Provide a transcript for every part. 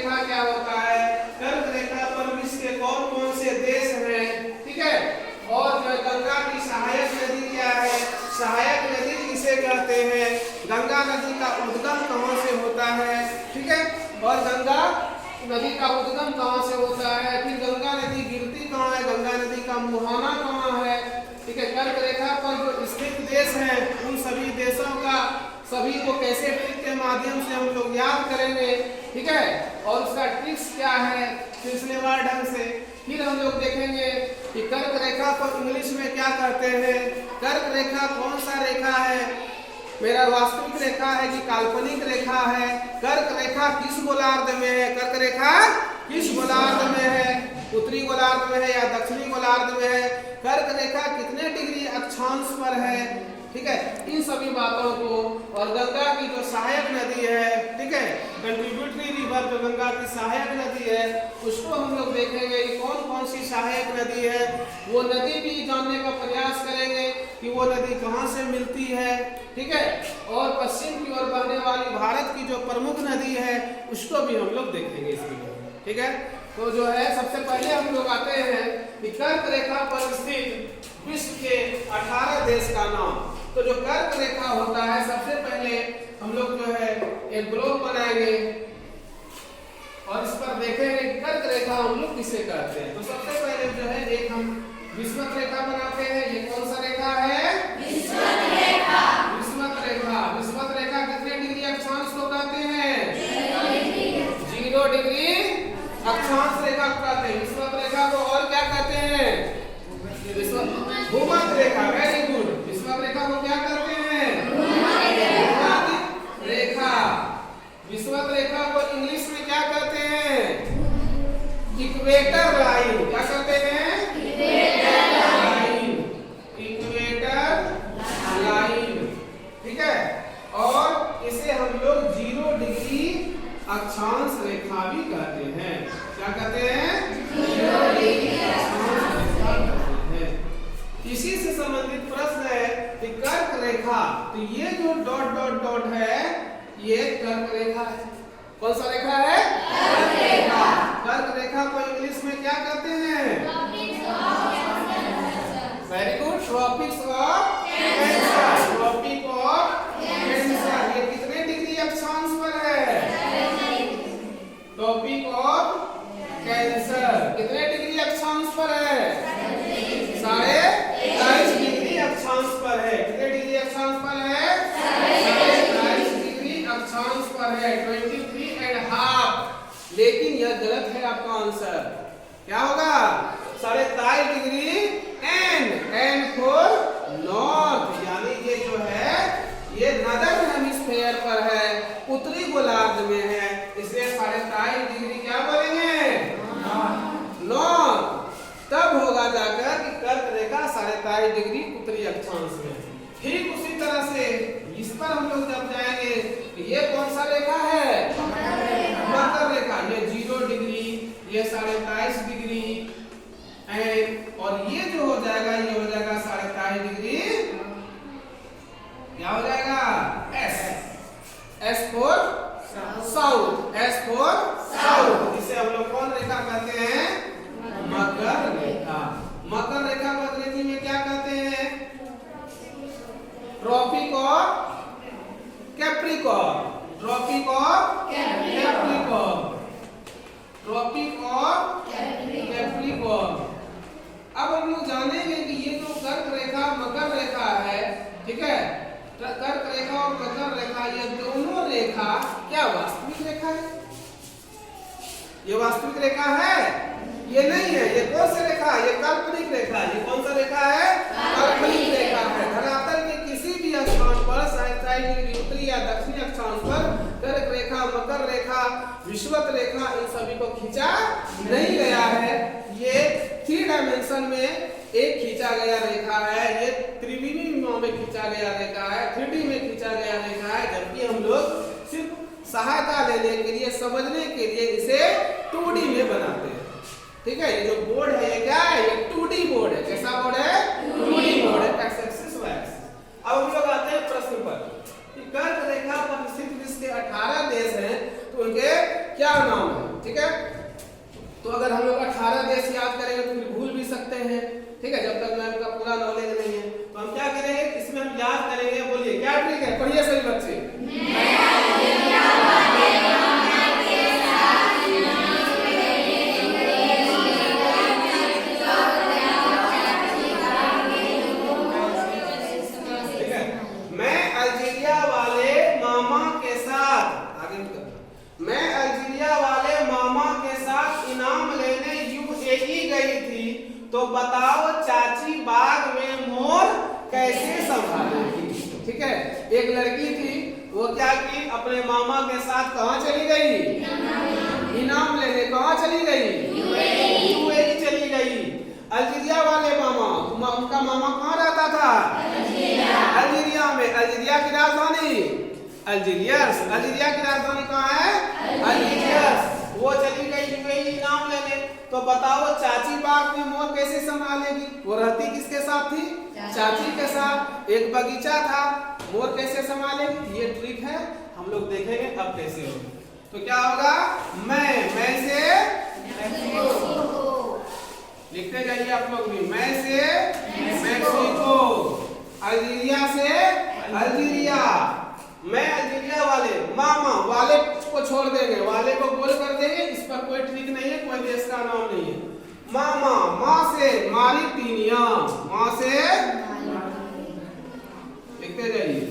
रेखा क्या होता है, कर्क रेखा पर विश्व के कौन कौन से देश हैं, ठीक है। और जो गंगा की सहायक नदी क्या है, सहायक नदी किसे कहते हैं, गंगा नदी का उद्गम कहां से होता है, ठीक है। और गंगा नदी का उद्गम कहां से होता है, फिर गंगा नदी गिरती कहां है, गंगा नदी का मुहाना कहां है, ठीक है। कर्क रेखा पर जो स्थित देश हैं उन सभी देशों का सभी को कैसे ट्रिक के माध्यम से हम लोग याद करेंगे, ठीक है। और उसका ट्रिक्स क्या है सिलसिलेवार ढंग से। फिर हम लोग देखेंगे कि कर्क रेखा को इंग्लिश में क्या कहते हैं, कर्क रेखा कौन सा रेखा है, मेरा वास्तविक रेखा है कि काल्पनिक रेखा है, कर्क रेखा किस गोलार्ध में है, कर्क रेखा किस गोलार्ध में है, उत्तरी गोलार्ध में है या दक्षिणी गोलार्ध में है, कर्क रेखा कितने डिग्री अक्षांश पर है, ठीक है। इन सभी बातों को, और गंगा की जो सहायक नदी है, ठीक है, कंट्रीब्यूटरी रिवर जो गंगा की सहायक नदी है उसको हम लोग देखेंगे कि कौन कौन सी सहायक नदी है, वो नदी भी जानने का प्रयास करेंगे कि वो नदी कहाँ से मिलती है, ठीक है। और पश्चिम की ओर बहने वाली भारत की जो प्रमुख नदी है उसको भी हम लोग देखेंगे इस वीडियो में, ठीक है। तो जो है सबसे पहले हम लोग आते हैं कि कर्क रेखा पर स्थित विश्व के 18 देश का नाम। तो जो कर्क रेखा होता है, सबसे पहले हम लोग जो है एक ग्लोब बनाएंगे और इस पर देखेंगे कर्क रेखा हम लोग किसे कहते हैं। तो सबसे पहले जो है एक हम विषुवत रेखा बनाते हैं। ये कौन सा रेखा है, विषुवत रेखा। विषुवत रेखा, विषुवत रेखा कितने डिग्री अक्षांश को कहते हैं, 0 डिग्री अक्षांश रेखा को कहते हैं विषुवत रेखा को। और क्या कहते हैं, भूमध्य रेखा। Very good. विषुवत रेखा को क्या कहते हैं, भूमध्य रेखा। विषुवत रेखा को इंग्लिश में क्या कहते हैं, इक्वेटर लाइन। क्या कहते हैं, इक्वेटर लाइन, इक्वेटर लाइन, ठीक है। और इसे हम लोग 0 डिग्री अक्षांश रेखा भी कहते हैं। क्या कहते हैं, 0 डिग्री अक्षांश रेखा कहते हैं। इसी से संबंधित प्रश्न है कि कर्क रेखा, तो ये जो डॉट डॉट डॉट है ये कर्क रेखा है। कौन सा रेखा है, कर्क रेखा। कर्क रेखा को इंग्लिश में क्या कहते हैं, very good, tropics of cancer. Tropic of cancer ये कितने डिग्री अक्षांश पर है, ट्रॉपिक ऑफ कैंसर कितने डिग्री अक्षांश पर है, 23.5 डिग्री अक्षांश पर है। कितने डिग्री अक्षांश पर है, 23.5 डिग्री अक्षांश पर है, 23.5। लेकिन यह गलत है आपका आंसर। क्या होगा, 23.5 डिग्री एन फॉर नॉर्थ, यानी ये जो है ये नदर्न हेमिस्फीयर पर है, उत्तरी गोलार्ध में है, इसलिए 23.5 डिग्री क्या बोलेंगे, नॉर्थ। तब होगा जाकर कि कर्क रेखा 23.5 डिग्री उत्तरी अक्षांश में। ठीक उसी तरह से इस पर हम लोग जब जाएंगे कि ये कौन सा रेखा है, मकर रेखा। ये 0 डिग्री, ये 23.5 डिग्री एंड, और ये जो हो जाएगा ये हो जाएगा 23.5 डिग्री, क्या हो जाएगा, S for south, S for south. इसे हम लोग कौन रेखा कहते हैं, मकर रेखा। मकर रेखा को अंग्रेजी में क्या कहते हैं, tropic of capricorn. Tropic of capricorn, tropic of capricorn. अब हम लोग जानेंगे कि ये जो कर्क रेखा मकर रेखा है, ठीक है, कर्क रेखा और मकर रेखा ये दोनों रेखा क्या वास्तविक रेखा है, ये वास्तविक रेखा है, ये नहीं है। ये कौन सा रेखा, ये काल्पनिक रेखा है। ये कौन सा रेखा है, काल्पनिक रेखा है। धरातल के किसी भी स्थान पर 23.5 डिग्री उत्तरी या दक्षिणी अक्षांश पर कर्क रेखा, मकर रेखा, विषुवत रेखा इन सभी को खींचा नहीं गया है। ये 3 डायमेंशन में एक खींचा गया रेखा है, ये त्रिविमी में खींचा गया रेखा है, 3D में खींचा गया रेखा है, जबकि हम लोग सिर्फ सहायता लेने के लिए, समझने के लिए इसे 2D में बनाते हैं। ठीक है, ये जो बोर्ड है ये क्या है, ये 2D बोर्ड है। कैसा बोर्ड है, 2D बोर्ड है, एक्स एक्सिस वाई एक्सिस। अब हम लोग आते हैं प्रश्न पर कि कर्क रेखा पर स्थित विश्व के 18 देश हैं, तो उनके क्या नाम है। ठीक है। तो अगर हम लोग 18 देश याद करेंगे तो फिर भूल भी सकते हैं, ठीक है, जब तक मैम का पूरा नॉलेज नहीं है। तो हम क्या करेंगे, इसमें हम याद करेंगे। बोलिए क्या ट्रिक है, पढ़िए सभी बच्चे। मैं अल्जीरिया वाले मामा के साथ इनाम लेने यूएई गई थी, तो बताओ चाची बाग में मोर कैसे संभालेगी। ठीक है, एक लड़की थी, वो क्या की अपने मामा के साथ कहाँ चली गई, इनाम लेने। कहाँ चली गई, यूएई चली गई। अल्जीरिया वाले मामा, उनका मामा कहाँ रहता था, अल्जीरिया में। अल्जीरिया की राजधानी अल्जीरियस। अल्जीरिया की राजधानी कहाँ है, अल्जीरियस। वो चली गई यूएई इनाम लेने, तो बताओ चाची बाग में मोर कैसे संभालेगी। वो रहती किसके साथ थी, चाची के साथ। एक बगीचा था, मोर कैसे संभालेगी, ये ट्रिक है, हम लोग देखेंगे अब कैसे होगा। तो क्या होगा, मैं से लिखते जाइए आप लोग भी। मैं से मैक्सिको, अल्जीरिया से अल्जीरिया। मैं अल्जीरिया वाले मामा, वाले को छोड़ देंगे, वाले को गोल कर देंगे, इस पर कोई ट्रिक नहीं है, कोई देश का नाम नहीं है। मामा, माँ से मारिटीनिया, माँ से लिखते जाइए,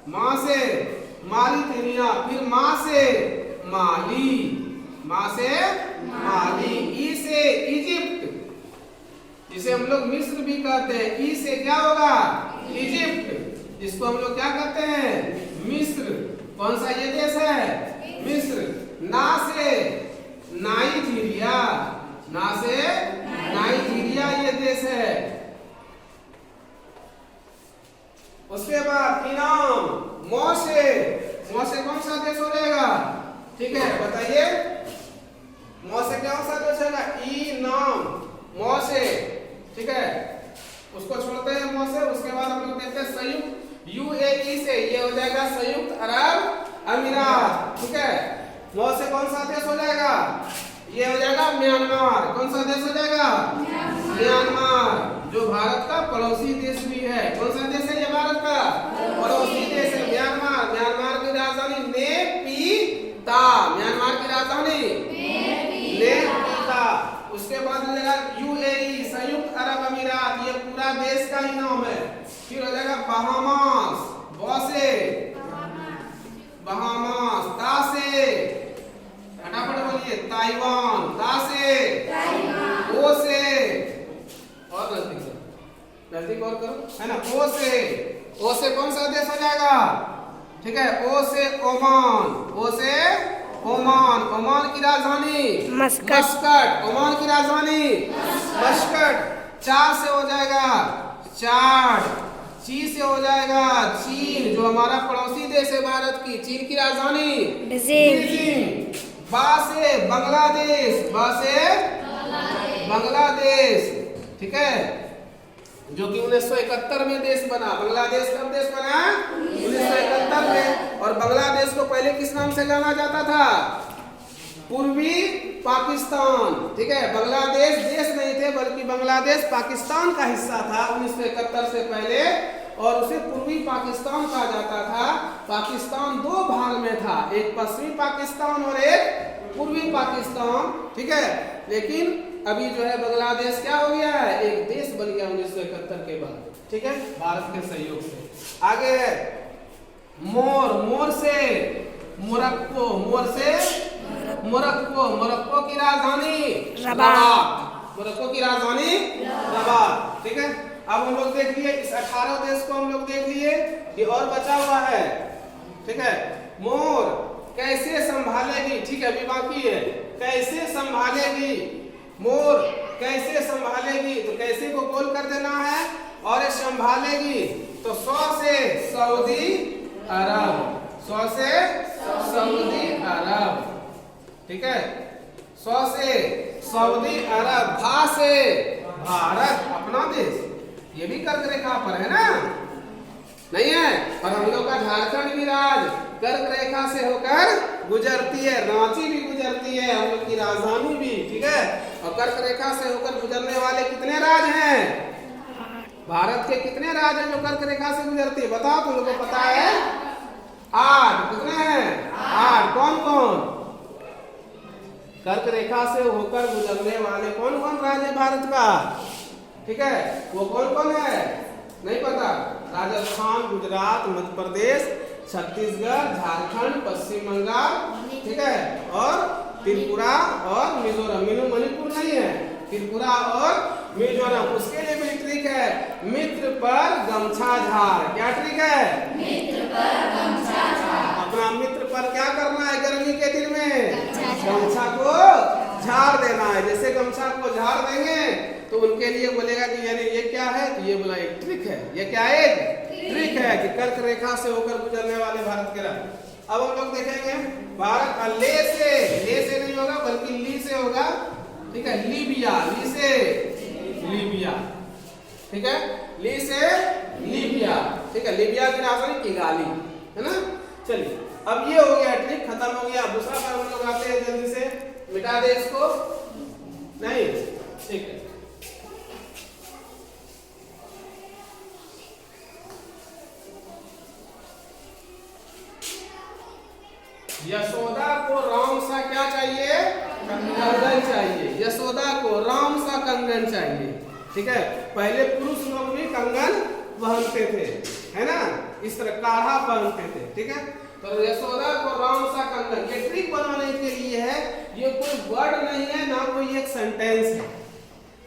माँ से मारिटीनिया। फिर माँ से माली, माँ से माली। ई से इजिप्ट, जिसे हम लोग मिस्र भी कहते हैं। ई से क्या होगा, इजिप्ट, जिसको हम लोग क्या कहते हैं, मिस्र। कौन सा ये देश है, मिस्र। ना से नाइजीरिया, ना से नाइजीरिया ये देश है। उसके बाद इनाम, मौ से कौन सा देश हो जाएगा, ठीक है बताइए, मौ से कौन सा देश होगा, इनाम, मौ से, ठीक है, उसको छोड़ते हैं मौ से। उसके बाद हम लोग देखते हैं संयुक्त, यूएई से ये हो जाएगा संयुक्त अरब अमीरात। ठीक है, मौ से कौन सा देश हो जाएगा, ये हो जाएगा म्यांमार। कौन सा देश हो जाएगा, म्यांमार, जो भारत का पड़ोसी देश भी है। कौन सा देश है ये, भारत का पड़ोसी देश है म्यांमार। म्यांमार की राजधानी नेपिता, म्यांमार की राजधानी नेपिता। उसके बाद हो जाएगा यूएई, संयुक्त अरब अमीरात, ये पूरा देश का ही नाम है। फिर हो जाएगा बहामास, बॉसे, बहामास। ता से फटाफट बोलिए, ताइवान, ता से ओ से, और नजदीक और करो, है ना। ओ से कौन सा देश हो जाएगा, ठीक है, ओ से ओमान, ओ से ओमान। ओमान की राजधानी मस्कट, ओमान की राजधानी मस्कट। चा से हो जाएगा चाड, ची से हो जाएगा चीन, जो हमारा पड़ोसी देश है भारत की। चीन की राजधानी बीजिंग। बा से बांग्लादेश, बा से बांग्लादेश, ठीक है, जो कि 1971 में देश बना। बांग्लादेश कब देश बना, 1971 में। और बांग्लादेश को पहले किस नाम से जाना जाता था, पूर्वी पाकिस्तान। ठीक है, बांग्लादेश देश नहीं थे, बल्कि बांग्लादेश पाकिस्तान का हिस्सा था 1971 से पहले, और उसे पूर्वी पाकिस्तान कहा जाता था। पाकिस्तान दो भाग में था, एक पश्चिमी पाकिस्तान और एक पूर्वी पाकिस्तान। ठीक है, लेकिन अभी जो है बांग्लादेश क्या हो गया है, एक देश बन गया 1971 के बाद। ठीक है, भारत के सहयोग से। आगे है मोर, मोर से मोरक्को, मोर से मोरक्को, मोरक्को की राजधानी रबात, मोरक्को की राजधानी रबात। ठीक है, अब हम लोग देख लिए इस 18 देश को हम लोग देख लिए, ये और बचा हुआ है। ठीक है, मोर कैसे संभालेगी, ठीक है, अभी बाकी है, कैसे संभालेगी, मोर कैसे संभालेगी, तो कैसे को गोल कर देना है, और ये संभालेगी तो 100 से सऊदी अरब, 100 से सऊदी अरब। ठीक है, 100 से सऊदी अरब। भा से भारत, अपना देश, ये भी कर्क रेखा पर है ना, नहीं है, और हम लोग का झारखंड भी राज कर्क रेखा से होकर गुजरती है, रांची भी गुजरती है, हम लोग की की राजधानी भी, ठीक है। और कर्क रेखा से होकर गुजरने वाले कितने राज्य हैं? भारत के कितने राज्य हैं जो कर्क रेखा से गुजरती है? बताओ, तुम लोगों को पता है? 8। कितने हैं? 8। कौन कौन? कर्क रेखा से होकर गुजरने वाले कौन कौन राज्य भारत का? ठीक है, वो कौन कौन है? नहीं पता? राजस्थान, गुजरात, मध्य प्रदेश, छत्तीसगढ़, झारखंड, पश्चिम बंगाल, ठीक है, और त्रिपुरा और मिजोरम। मणिपुर नहीं है, त्रिपुरा और मिजोरम। उसके लिए भी ट्रिक है, मित्र पर गमछा झाड़। क्या ट्रिक है? मित्र पर गमछा झाड़। अपना मित्र पर क्या करना है गर्मी के दिन में? गमछा को झाड़ देना है। जैसे गमछा को झाड़ देंगे तो उनके लिए बोलेगा कि यानी ये क्या है? तो ये बोला एक ट्रिक है। ये क्या है? ट्रिक है कि कर्क रेखा से होकर गुजरने वाले भारत के राज्य। अब हम लोग देखेंगे भारत ले से नहीं होगा बल्कि ली से होगा, ठीक है। लीबिया, ली से लीबिया, ठीक है, ली से लीबिया, ठीक है। लीबिया की राजधानी किगाली है ना। चलिए, अब ये हो गया ट्रिक, खत्म हो गया। दूसरा पर हम लोग आते हैं, जल्दी से मिटा दे इसको। नहीं, ठीक है। यशोदा को राम सा क्या चाहिए? कंगन चाहिए। यशोदा को राम सा कंगन चाहिए, ठीक है। पहले पुरुष लोग भी कंगन पहनते थे, है ना, इस तरह काढ़ा पहनते थे, ठीक है। तो यशोदा को राम सा कंगन, ये ट्रिक बनाने के लिए है। ये कोई वर्ड नहीं है, ना कोई एक सेंटेंस है,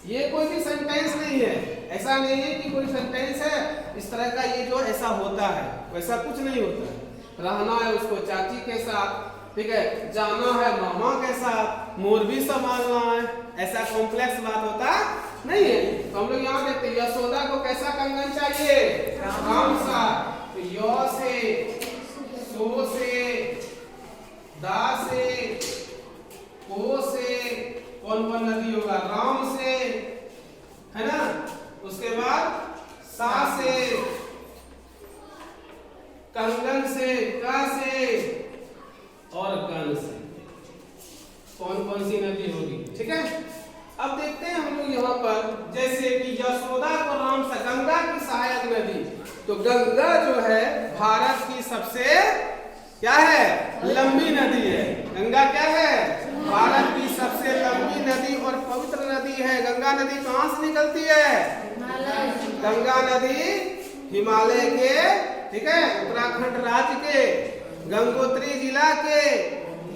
ये कोई भी सेंटेंस नहीं है। ऐसा नहीं है कि कोई सेंटेंस है इस तरह का, ये जो ऐसा होता है वैसा कुछ नहीं होता है। रहना है उसको चाची के साथ, ठीक है, जाना है मामा के साथ, मोर भी संभालना है, ऐसा कॉम्प्लेक्स बात होता नहीं है। तो हम लोग यहाँ देखते हैं यशोदा को कैसा कंगन चाहिए? राम सा। तो यो से, सो से, दा से, को से, कौन कौन नदी होगा? राम से, है ना। उसके बाद सा से, कंगन से, का से और गण से। कौन कौन सी नदी होगी, ठीक है। अब देखते हैं हम लोग यहाँ पर, जैसे कि यशोदा को राम सा, गंगा की सहायक नदी। तो गंगा जो है भारत की सबसे क्या है? लंबी नदी है। गंगा क्या है? भारत की सबसे लंबी नदी और पवित्र नदी है। गंगा नदी कहाँ से निकलती है? गंगा नदी हिमालय के, ठीक है, उत्तराखंड राज्य के गंगोत्री जिला के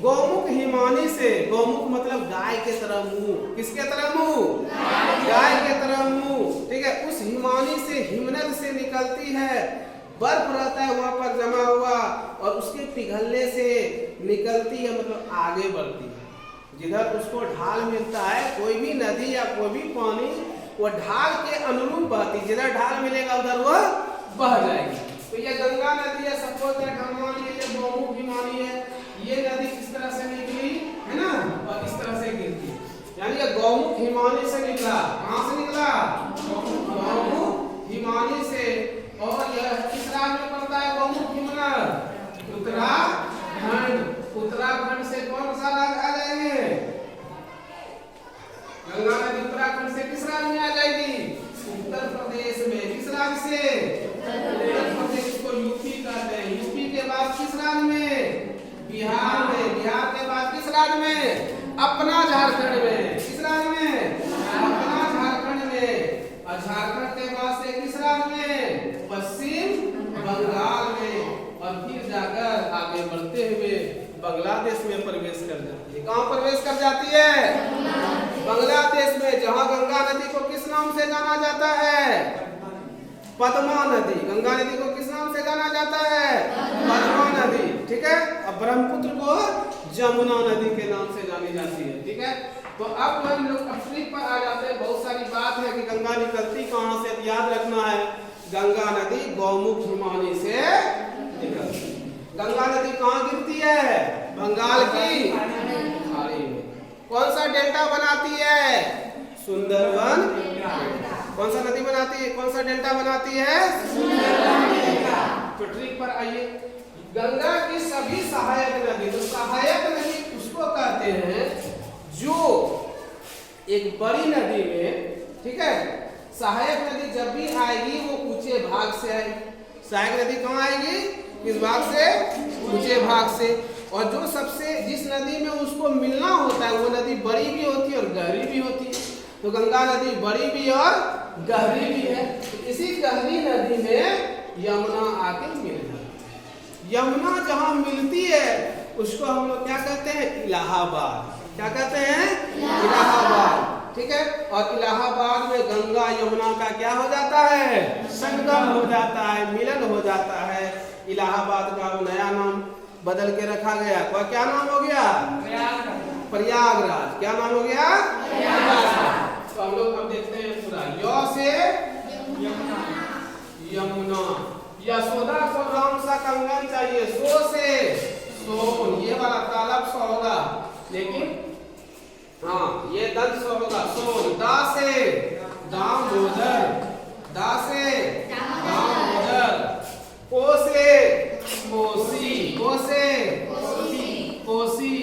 गौमुख हिमानी से। गौमुख मतलब गाय के तरह मुंह। किसके तरह मुंह? गाय के तरह मुंह, ठीक है। उस हिमानी से, हिमनद से निकलती है। बर्फ रहता है वहां पर जमा हुआ और उसके पिघलने से निकलती है, मतलब आगे बढ़ती है। जिधर उसको ढाल मिलता है, कोई भी नदी या कोई भी पानी वो ढाल के अनुरूप बहती, जिधर ढाल मिलेगा उधर वो बह जाएगी। तो ये गंगा नदी है, सपोज दैट हम मान लीजिए गौमुख हिमानी है। ये नदी किस तरह से निकली, है ना, और इस तरह से गिरती है। यानी ये गौमुख हिमानी से निकला। कहां से निकला? गौमुख हिमानी से। और यह किस राज्य में पड़ता है गौमुख हिमानी? उत्तराखंड। उत्तराखंड से कौन सा राज्य आ जाएंगे? गंगा नदी उत्तराखंड से किस राज्य में आ जाएगी? उत्तर प्रदेश में। किस राज्य से? उत्तर प्रदेश को यूपी कहते हैं। यूपी के बाद किस राज्य में? बिहार में। बिहार के बाद किस राज्य में? अपना झारखंड में। किस राज्य में? अपना झारखंड में। और झारखंड के बाद से किस राज्य में? पश्चिम बंगाल में। और फिर जाकर आगे बढ़ते हुए बांग्लादेश में प्रवेश कर जाती है। कहाँ प्रवेश कर जाती है? बांग्लादेश में, जहाँ गंगा नदी को किस नाम से जाना जाता है? पद्मा नदी। गंगा नदी को किस नाम से जाना जाता है? पद्मा नदी, ठीक है। अब ब्रह्मपुत्र को जमुना नदी के नाम से जानी जाती है, ठीक है। तो अब हम लोग ट्रिक पर आ जाते हैं। बहुत सारी बात है कि गंगा निकलती कहाँ से, याद रखना है। गंगा नदी गौमुख हिमानी से निकलती। गंगा नदी कहाँ गिरती है? बंगाल की खाड़ी में। कौन सा डेल्टा बनाती है? सुंदरवन। कौन सा नदी बनाती है? कौन सा डेल्टा बनाती है? तो ट्रिक पर आइए। गंगा की सभी सहायक नदी, तो सहायक नदी उसको कहते हैं जो एक बड़ी नदी में, ठीक है, सहायक नदी जब भी आएगी वो ऊंचे भाग से आएगी। सहायक नदी कहाँ आएगी? किस भाग से? ऊंचे भाग से। और जो सबसे जिस नदी में उसको मिलना होता है वो नदी बड़ी भी होती है और गहरी भी होती है। तो गंगा नदी बड़ी भी और गहरी भी है। तो इसी गहरी नदी में यमुना आके मिल जाती है। यमुना जहाँ मिलती है उसको हम लोग क्या कहते हैं? इलाहाबाद। क्या कहते हैं? इलाहाबाद। ठीक है। और इलाहाबाद में गंगा यमुना का क्या हो जाता है? संगम हो जाता है, मिलन हो जाता है। इलाहाबाद का नया नाम बदल के रखा गया। वह क्या नाम हो गया? प्रयागराज। क्या नाम हो गया? प्रयागराज। तो हम लोग अब देखते हैं पूरा। य से यमुना। यशोदा को राम सा कंगन चाहिए। सो से सोन, ये वाला तालब सा होगा, लेकिन हाँ ये दंत सा होगा। सोन। दा से दामोदर। दा से दामोदर। को से कोसी। को से कोसी।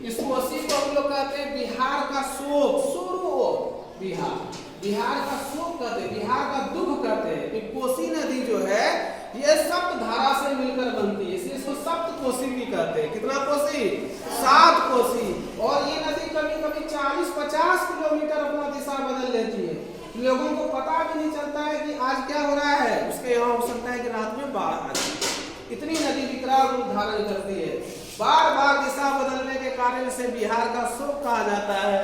इस कोसी को हम लोग कहते हैं बिहार का शोक। सोरो बिहार, बिहार का शोक कहते हैं, बिहार का दुख कहते हैं। कोसी नदी जो है ये सप्त धारा से मिलकर बनती है, इसलिए इसको सप्त कोसी भी कहते हैं। कितना कोसी? 7 कोसी। और ये नदी कभी कभी 40-50 किलोमीटर अपना दिशा बदल लेती है। लोगों को पता भी नहीं चलता है कि आज क्या हो रहा है। उसके यहाँ हो सकता है कि रात में बाढ़ आ जाए। इतनी नदी विकराल रूप धारण करती है। बार बार दिशा बदलने के कारण से बिहार का शोक कहा जाता है।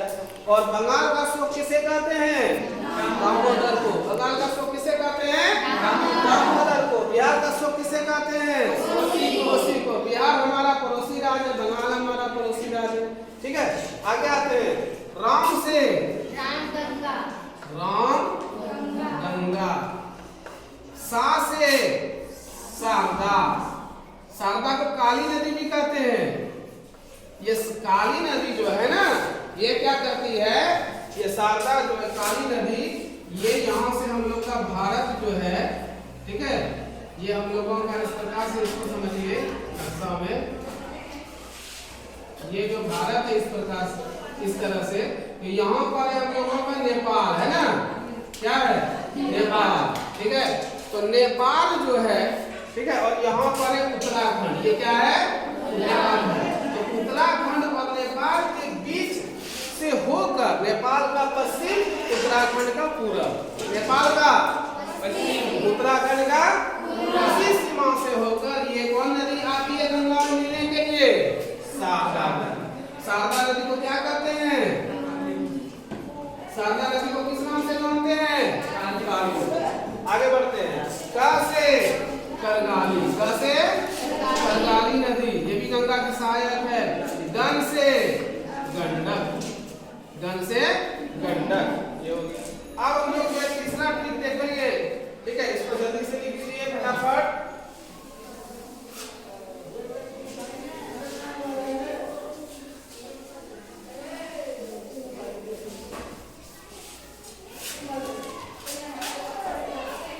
और बंगाल का शोक किसे कहते हैं? दामोदर को। बंगाल का शोक किसे कहते हैं? दामोदर को। बिहार का शोक किसे कहते हैं? कोसी को। बिहार हमारा पड़ोसी राज्य है, बंगाल हमारा पड़ोसी राज्य है। ठीक है, आगे आते हैं। राम से राम गंगा। सा से शारदा। शारदा को काली नदी भी कहते हैं। ये काली नदी जो है ना, ये क्या करती है? ये शारदा जो है काली नदी, ये यहाँ से हम लोग का भारत जो है, ठीक है, ये हम लोगों का इस प्रकार से इसको समझिए नक्शा में। ये जो भारत है इस प्रकार से, इस तरह से, तो यहाँ पर हम लोगों का नेपाल है ना। क्या है? नेपाल। ठीक है, तो नेपाल जो है, ठीक है, और यहाँ पर है उत्तराखंड। ये क्या है? उत्तराखंड है। तो उत्तराखंड और नेपाल के बीच से होकर नेपाल का पश्चिम, उत्तराखंड का पूरब। नेपाल का पश्चिम, उत्तराखंड का इसी सीमा से होकर ये कौन नदी आती है गंगा में मिलने के लिए? शारदा नदी। शारदा नदी को क्या कहते हैं? शारदा नदी को किस नाम से जानते हैं? काली। आगे बढ़ते हैं। क से करगाली। क से करगाली नदी, ये भी गंगा की सहायक है। गण से गंडक। गण से गंडक, ये हो गया। अब हम लोग तीसरा ट्रिक देखेंगे। ठीक है, इसको जल्दी से लिख लीजिए फटाफट।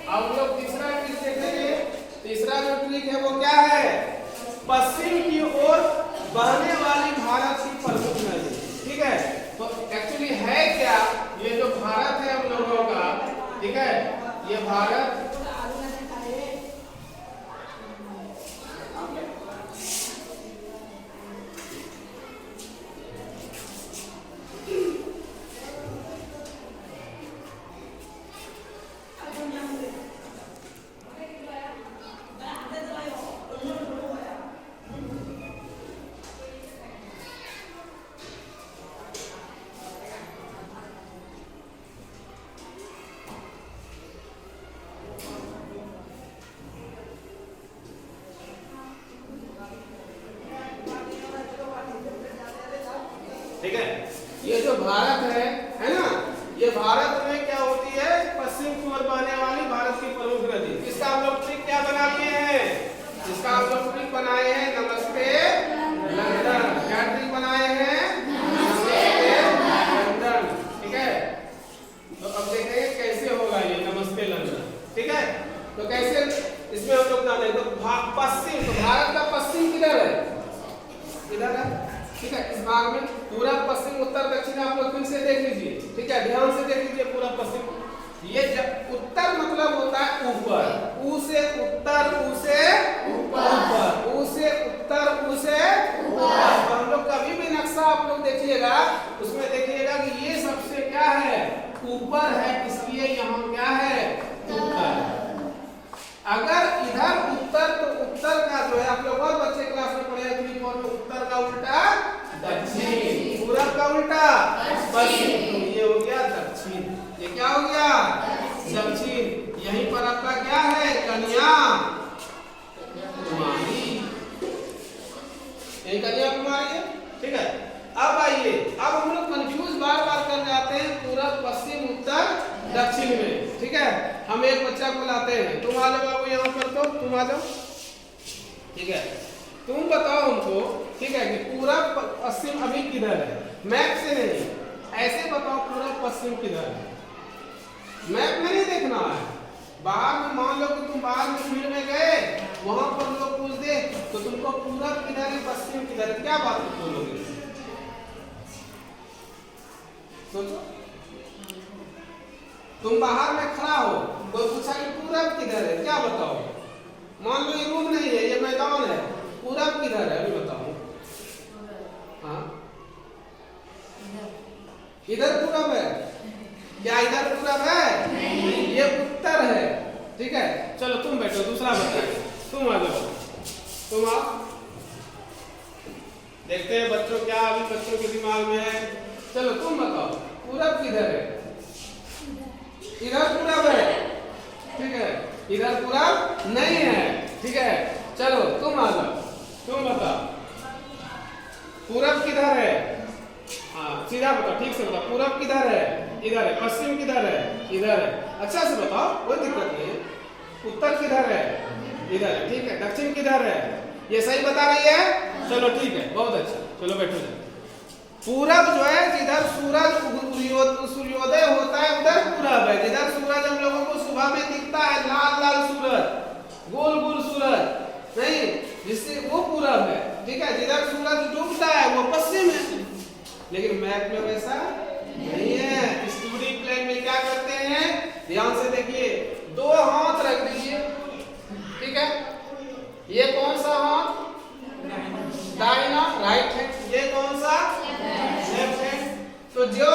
अब लोग तीसरा ट्रिक देखेंगे। तीसरा जो ट्रिक है वो क्या है? पश्चिम की ओर बहने वाली भारत की प्रमुख नदी। ठीक है, तो एक्चुअली है क्या? ये जो भारत है हम लोगों का, ठीक है, ये भारत ठीक है, ये जो भारत है ना, ये भारत में क्या होती है? पश्चिम की ओर बहने वाली भारत की प्रमुख नदी। इसका हम लोग ट्रिक क्या बना लिए हैं? इसका हम लोग ट्रिक बनाए हैं नमस्ते लंदन। क्या ट्रिक बनाए हैं? नमस्ते लंदन। ठीक है, तो अब देखेंगे कैसे होगा ये नमस्ते लंदन। ठीक है, तो कैसे इसमें हम लोग जाने, तो पश्चिम, तो भारत का पश्चिम किधर है? इधर है। ठीक है, इस भाग में पूरब, पश्चिम, उत्तर, दक्षिण दक्षिण आप लोग फिर से देख लीजिए, ठीक है, ध्यान से देख लीजिए पूरब पश्चिम। ये उत्तर मतलब होता है ऊपर, ऊ से उत्तर, ऊ से ऊपर, ऊ से उत्तर, ऊ से ऊपर। तो हम लोग कभी भी नक्शा आप लोग देखिएगा, उसमें देखिएगा कि ये सबसे क्या है, ऊपर है, इसलिए यहाँ क्या है, उत्तर। अगर इधर उत्तर तो उत्तर का जो है, आप लोग और बच्चे क्लास में पढ़े हैं 3 4 में, उत्तर का उल्टा दक्षिण, पूरब का उल्टा पश्चिम, तो ये हो गया दक्षिण, ये क्या हो गया दक्षिण। यहीं पर आपका क्या है, कन्याकुमारी, यही कन्याकुमारी है, ठीक है। अब आइए, अब हम लोग कंफ्यूज बार बार कर जाते हैं पूरब पश्चिम उत्तर दक्षिण में, ठीक है। हम एक बच्चा को लाते हैं, तुम आ जाओ बाबू यहाँ पर, तो तुम आ जाओ, ठीक है। तुम बताओ हमको, ठीक है, कि पूरब पश्चिम अभी किधर है, मैप से नहीं, ऐसे बताओ पूरब पश्चिम किधर है, मैप में नहीं देखना है। बाहर में मान लो कि तुम बाहर में फील्ड में गए, वहां पर लोग पूछ दे तो तुमको पूरब किधर है पश्चिम किधर है, क्या बात बोलोगे, सोचो। तुम बाहर में खड़ा हो, कोई पूछा कि पूरब किधर है, क्या बताओ। मान लो ये रूम नहीं है, ये मैदान है, पूरब किधर है अभी बताओ। हाँ, इधर पूरब है क्या, इधर पूरब है नहीं, ये उत्तर है, ठीक है। चलो तुम बैठो, दूसरा बताइए, तुम आ जाओ, तुम आओ, देखते हैं बच्चों क्या अभी बच्चों के दिमाग में है। चलो तुम बताओ पूरब किधर है, इधर पूरब है, ठीक है, इधर पूरब नहीं है, ठीक है। चलो तुम आ जाओ, तुम बताओ पूरब किधर है, हाँ सीधा बताओ, ठीक से बताओ, पूरब किधर है, इधर है, पश्चिम किधर है, इधर है, अच्छा से बताओ, कोई दिक्कत नहीं है। उत्तर किधर है, इधर है, ठीक है। दक्षिण किधर है, ये सही बता रही है, चलो ठीक है, बहुत अच्छा, चलो बैठो जाओ। पूरब जो है, जिधर सूर्योदय होता है उधर पूरब है, जिधर सूरज हम लोगों को सुबह में दिखता है, लाल लाल सूरज, गोल गोल सूरज नहीं, जिससे वो पूरब है, ठीक है। जिधर सूरज डूबता है वो पश्चिम है, लेकिन मैप में वैसा नहीं है। स्टूडी प्लेन में क्या करते हैं, ध्यान से देखिए, 2 हाथ रख दीजिए, ठीक है। ये कौन सा हाथ, दाहिना, राइट है, ये कौन सा लेफ्ट है। तो जो